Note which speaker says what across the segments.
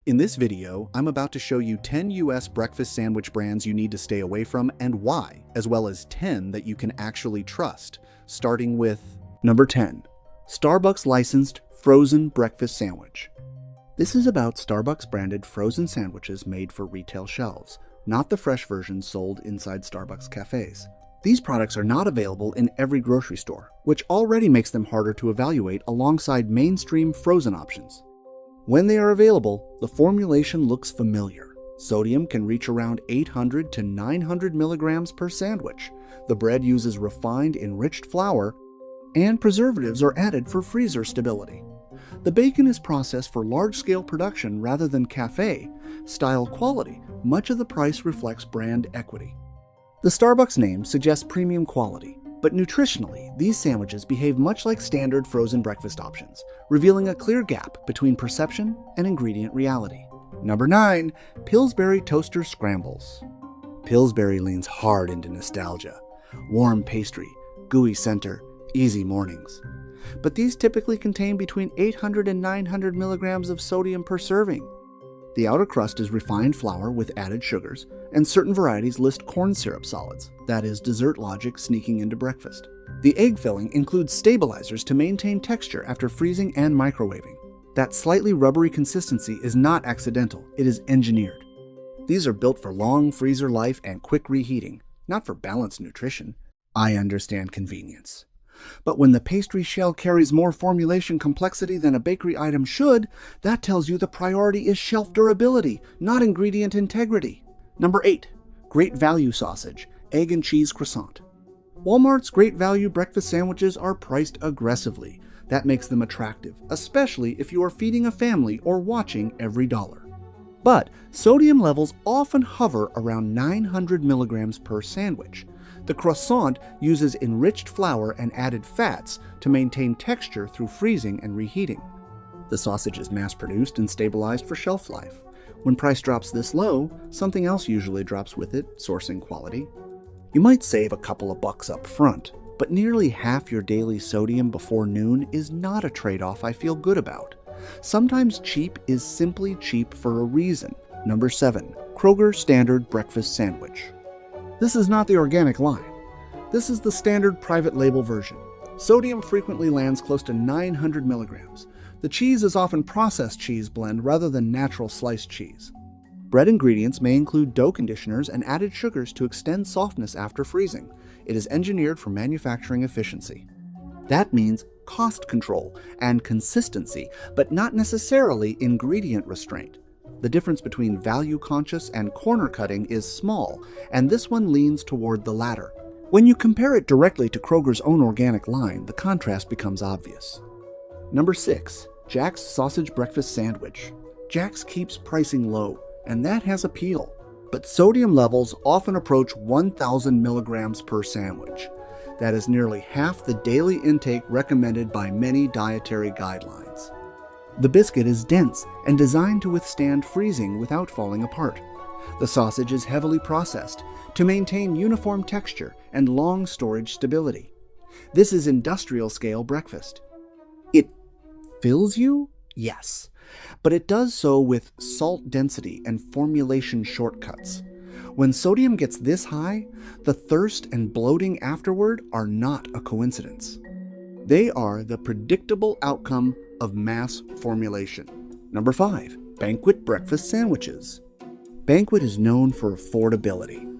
Speaker 1: In this video, I'm about to show you 10 US breakfast sandwich brands you need to stay away from and why, as well as 10 that you can actually trust, starting with Number 10. Starbucks licensed frozen breakfast sandwich. This is about Starbucks branded frozen sandwiches made for retail shelves, not the fresh versions sold inside Starbucks cafes. These products are not available in every grocery store, which already makes them harder to evaluate alongside mainstream frozen options. When they are available, the formulation looks familiar. Sodium can reach around 800 to 900 milligrams per sandwich. The bread uses refined, enriched flour, and preservatives are added for freezer stability. The bacon is processed for large-scale production rather than cafe-style quality. Much of the price reflects brand equity. The Starbucks name suggests premium quality, but nutritionally, these sandwiches behave much like standard frozen breakfast options, revealing a clear gap between perception and ingredient reality. Number 9. Pillsbury Toaster Scrambles. Pillsbury leans hard into nostalgia. Warm pastry, gooey center, easy mornings. But these typically contain between 800 and 900 milligrams of sodium per serving. The outer crust is refined flour with added sugars, and certain varieties list corn syrup solids, that is, dessert logic sneaking into breakfast. The egg filling includes stabilizers to maintain texture after freezing and microwaving. That slightly rubbery consistency is not accidental, it is engineered. These are built for long freezer life and quick reheating, not for balanced nutrition. I understand convenience. But when the pastry shell carries more formulation complexity than a bakery item should, that tells you the priority is shelf durability, not ingredient integrity. Number 8. Great Value Sausage, Egg and Cheese Croissant. Walmart's Great Value breakfast sandwiches are priced aggressively. That makes them attractive, especially if you are feeding a family or watching every dollar. But sodium levels often hover around 900 milligrams per sandwich. The croissant uses enriched flour and added fats to maintain texture through freezing and reheating. The sausage is mass-produced and stabilized for shelf life. When price drops this low, something else usually drops with it, sourcing quality. You might save a couple of bucks up front, but nearly half your daily sodium before noon is not a trade-off I feel good about. Sometimes cheap is simply cheap for a reason. Number 7. Kroger Standard Breakfast Sandwich. This is not the organic line. This is the standard private label version. Sodium frequently lands close to 900 milligrams. The cheese is often processed cheese blend rather than natural sliced cheese. Bread ingredients may include dough conditioners and added sugars to extend softness after freezing. It is engineered for manufacturing efficiency. That means cost control and consistency, but not necessarily ingredient restraint. The difference between value-conscious and corner-cutting is small, and this one leans toward the latter. When you compare it directly to Kroger's own organic line, the contrast becomes obvious. Number 6. Jack's Sausage Breakfast Sandwich. Jack's keeps pricing low, and that has appeal. But sodium levels often approach 1,000 milligrams per sandwich. That is nearly half the daily intake recommended by many dietary guidelines. The biscuit is dense and designed to withstand freezing without falling apart. The sausage is heavily processed to maintain uniform texture and long storage stability. This is industrial-scale breakfast. It fills you? Yes, but it does so with salt density and formulation shortcuts. When sodium gets this high, the thirst and bloating afterward are not a coincidence. They are the predictable outcome of mass formulation. Number 5. Banquet Breakfast Sandwiches. Banquet is known for affordability,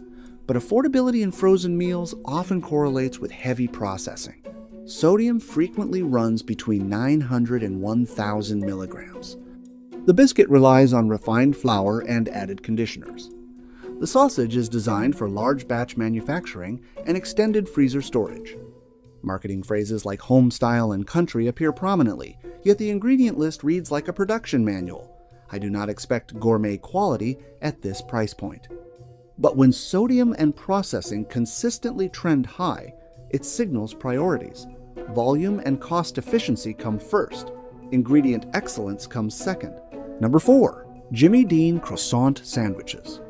Speaker 1: but affordability in frozen meals often correlates with heavy processing. Sodium frequently runs between 900 and 1,000 milligrams. The biscuit relies on refined flour and added conditioners. The sausage is designed for large batch manufacturing and extended freezer storage. Marketing phrases like home style and country appear prominently, yet the ingredient list reads like a production manual. I do not expect gourmet quality at this price point. But when sodium and processing consistently trend high, it signals priorities. Volume and cost efficiency come first. Ingredient excellence comes second. Number 4. Jimmy Dean Croissant Sandwiches.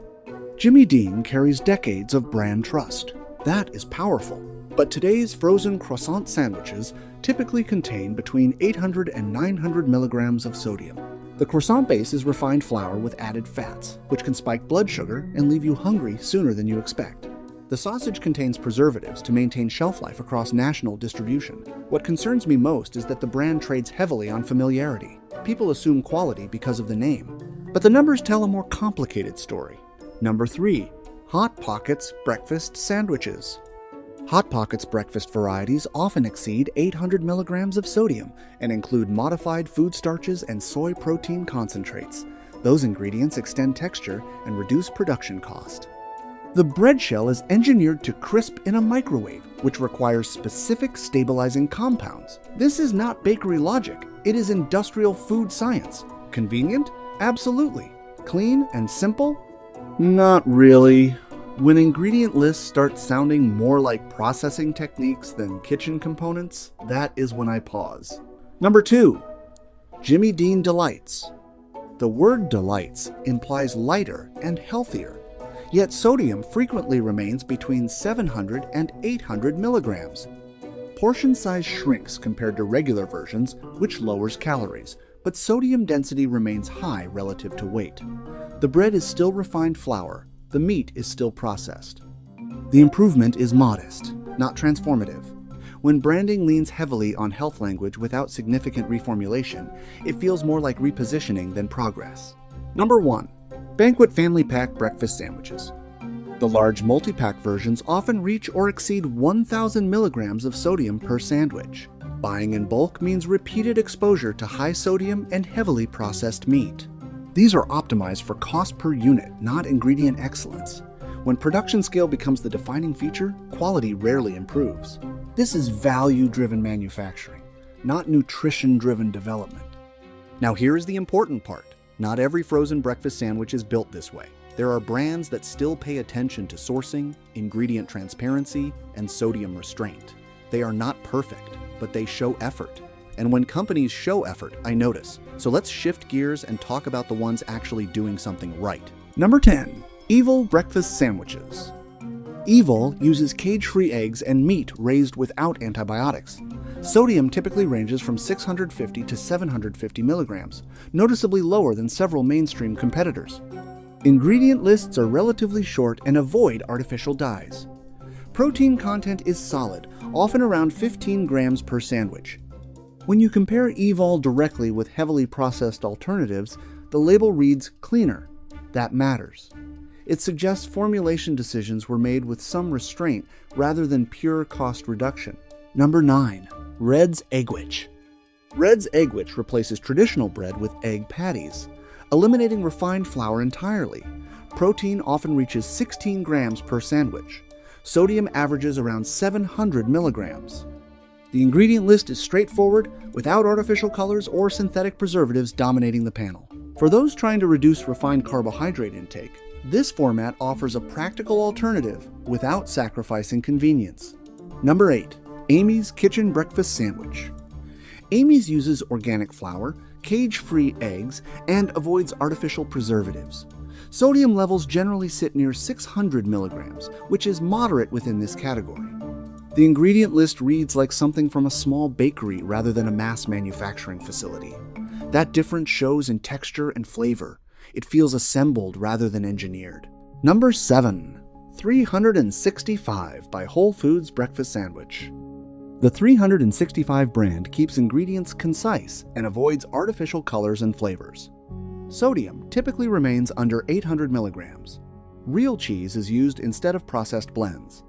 Speaker 1: Jimmy Dean carries decades of brand trust. That is powerful. But today's frozen croissant sandwiches typically contain between 800 and 900 milligrams of sodium. The croissant base is refined flour with added fats, which can spike blood sugar and leave you hungry sooner than you expect. The sausage contains preservatives to maintain shelf life across national distribution. What concerns me most is that the brand trades heavily on familiarity. People assume quality because of the name, but the numbers tell a more complicated story. Number 3. Hot Pockets breakfast sandwiches. Hot Pockets breakfast varieties often exceed 800 milligrams of sodium and include modified food starches and soy protein concentrates. Those ingredients extend texture and reduce production cost. The bread shell is engineered to crisp in a microwave, which requires specific stabilizing compounds. This is not bakery logic, it is industrial food science. Convenient? Absolutely. Clean and simple? Not really. When ingredient lists start sounding more like processing techniques than kitchen components, that is when I pause. Number 2. Jimmy Dean Delights. The word delights implies lighter and healthier, yet sodium frequently remains between 700 and 800 milligrams. Portion size shrinks compared to regular versions, which lowers calories, but sodium density remains high relative to weight. The bread is still refined flour. The meat is still processed. The improvement is modest, not transformative. When branding leans heavily on health language without significant reformulation, it feels more like repositioning than progress. Number 1. Banquet Family Pack Breakfast Sandwiches. The large multi-pack versions often reach or exceed 1,000 milligrams of sodium per sandwich. Buying in bulk means repeated exposure to high sodium and heavily processed meat. These are optimized for cost per unit, not ingredient excellence. When production scale becomes the defining feature, quality rarely improves. This is value-driven manufacturing, not nutrition-driven development. Now here is the important part. Not every frozen breakfast sandwich is built this way. There are brands that still pay attention to sourcing, ingredient transparency, and sodium restraint. They are not perfect, but they show effort. And when companies show effort, I notice. So let's shift gears and talk about the ones actually doing something right. Number 10. Evil Breakfast Sandwiches. Evil uses cage-free eggs and meat raised without antibiotics. Sodium typically ranges from 650 to 750 milligrams, noticeably lower than several mainstream competitors. Ingredient lists are relatively short and avoid artificial dyes. Protein content is solid, often around 15 grams per sandwich. When you compare Evol directly with heavily processed alternatives, the label reads cleaner. That matters. It suggests formulation decisions were made with some restraint rather than pure cost reduction. Number 9. Red's Eggwich. Red's Eggwich replaces traditional bread with egg patties, eliminating refined flour entirely. Protein often reaches 16 grams per sandwich. Sodium averages around 700 milligrams. The ingredient list is straightforward, without artificial colors or synthetic preservatives dominating the panel. For those trying to reduce refined carbohydrate intake, this format offers a practical alternative without sacrificing convenience. Number 8. Amy's Kitchen Breakfast Sandwich. Amy's uses organic flour, cage-free eggs, and avoids artificial preservatives. Sodium levels generally sit near 600 milligrams, which is moderate within this category. The ingredient list reads like something from a small bakery rather than a mass manufacturing facility. That difference shows in texture and flavor. It feels assembled rather than engineered. Number 7. 365 by Whole Foods Breakfast Sandwich. The 365 brand keeps ingredients concise and avoids artificial colors and flavors. Sodium typically remains under 800 milligrams. Real cheese is used instead of processed blends.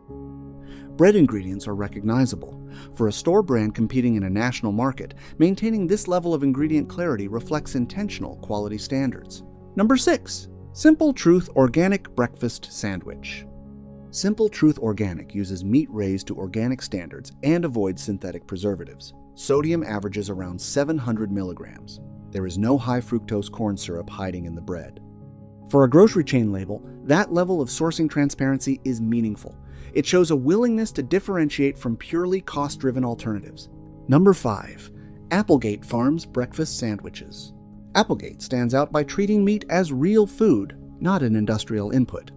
Speaker 1: Bread ingredients are recognizable. For a store brand competing in a national market, maintaining this level of ingredient clarity reflects intentional quality standards. Number 6. Simple Truth Organic Breakfast Sandwich. Simple Truth Organic uses meat raised to organic standards and avoids synthetic preservatives. Sodium averages around 700 milligrams. There is no high fructose corn syrup hiding in the bread. For a grocery chain label, that level of sourcing transparency is meaningful. It shows a willingness to differentiate from purely cost-driven alternatives. Number 5. Applegate Farms Breakfast Sandwiches. Applegate stands out by treating meat as real food, not an industrial input.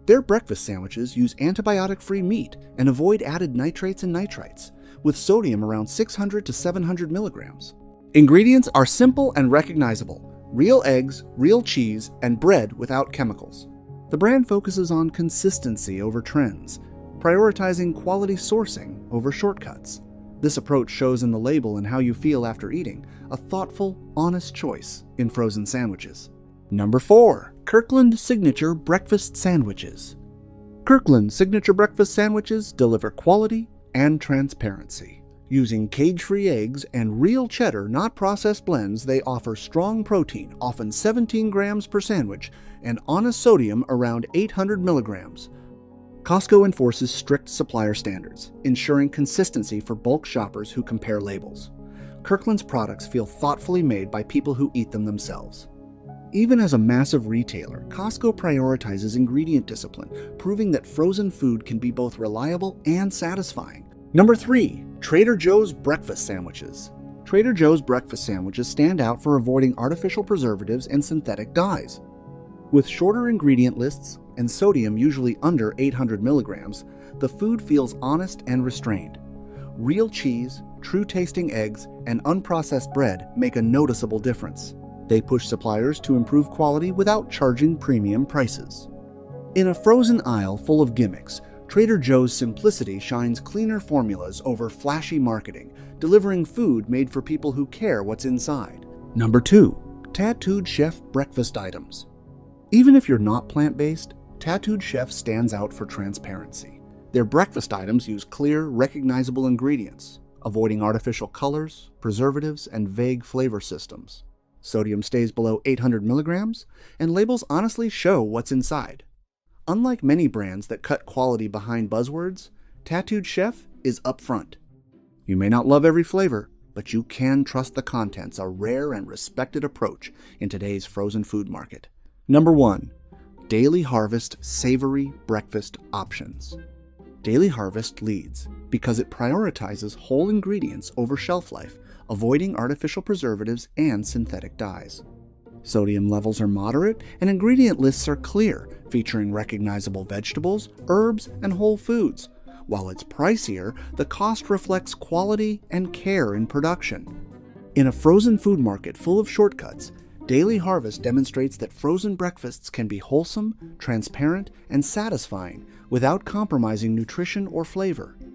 Speaker 1: Their breakfast sandwiches use antibiotic-free meat and avoid added nitrates and nitrites, with sodium around 600 to 700 milligrams. Ingredients are simple and recognizable. real eggs, real cheese, and bread without chemicals. The brand focuses on consistency over trends, prioritizing quality sourcing over shortcuts. This approach shows in the label and how you feel after eating, a thoughtful, honest choice in frozen sandwiches. Number 4. Kirkland Signature Breakfast Sandwiches. Kirkland Signature Breakfast Sandwiches deliver quality and transparency. Using cage-free eggs and real cheddar, not processed blends, they offer strong protein, often 17 grams per sandwich, and honest sodium around 800 milligrams. Costco enforces strict supplier standards, ensuring consistency for bulk shoppers who compare labels. Kirkland's products feel thoughtfully made by people who eat them themselves. Even as a massive retailer, Costco prioritizes ingredient discipline, proving that frozen food can be both reliable and satisfying. Number 3. Trader Joe's Breakfast Sandwiches. Trader Joe's breakfast sandwiches stand out for avoiding artificial preservatives and synthetic dyes. With shorter ingredient lists and sodium usually under 800 milligrams, the food feels honest and restrained. Real cheese, true-tasting eggs, and unprocessed bread make a noticeable difference. They push suppliers to improve quality without charging premium prices. In a frozen aisle full of gimmicks, Trader Joe's simplicity shines cleaner formulas over flashy marketing, delivering food made for people who care what's inside. Number 2. Tattooed Chef Breakfast Items. Even if you're not plant-based, Tattooed Chef stands out for transparency. Their breakfast items use clear, recognizable ingredients, avoiding artificial colors, preservatives, and vague flavor systems. Sodium stays below 800 milligrams, and labels honestly show what's inside. Unlike many brands that cut quality behind buzzwords, Tattooed Chef is upfront. You may not love every flavor, but you can trust the contents, a rare and respected approach in today's frozen food market. Number 1. Daily Harvest Savory Breakfast Options. Daily Harvest leads because it prioritizes whole ingredients over shelf life, avoiding artificial preservatives and synthetic dyes. Sodium levels are moderate and ingredient lists are clear, featuring recognizable vegetables, herbs, and whole foods. While it's pricier, the cost reflects quality and care in production. In a frozen food market full of shortcuts, Daily Harvest demonstrates that frozen breakfasts can be wholesome, transparent, and satisfying without compromising nutrition or flavor.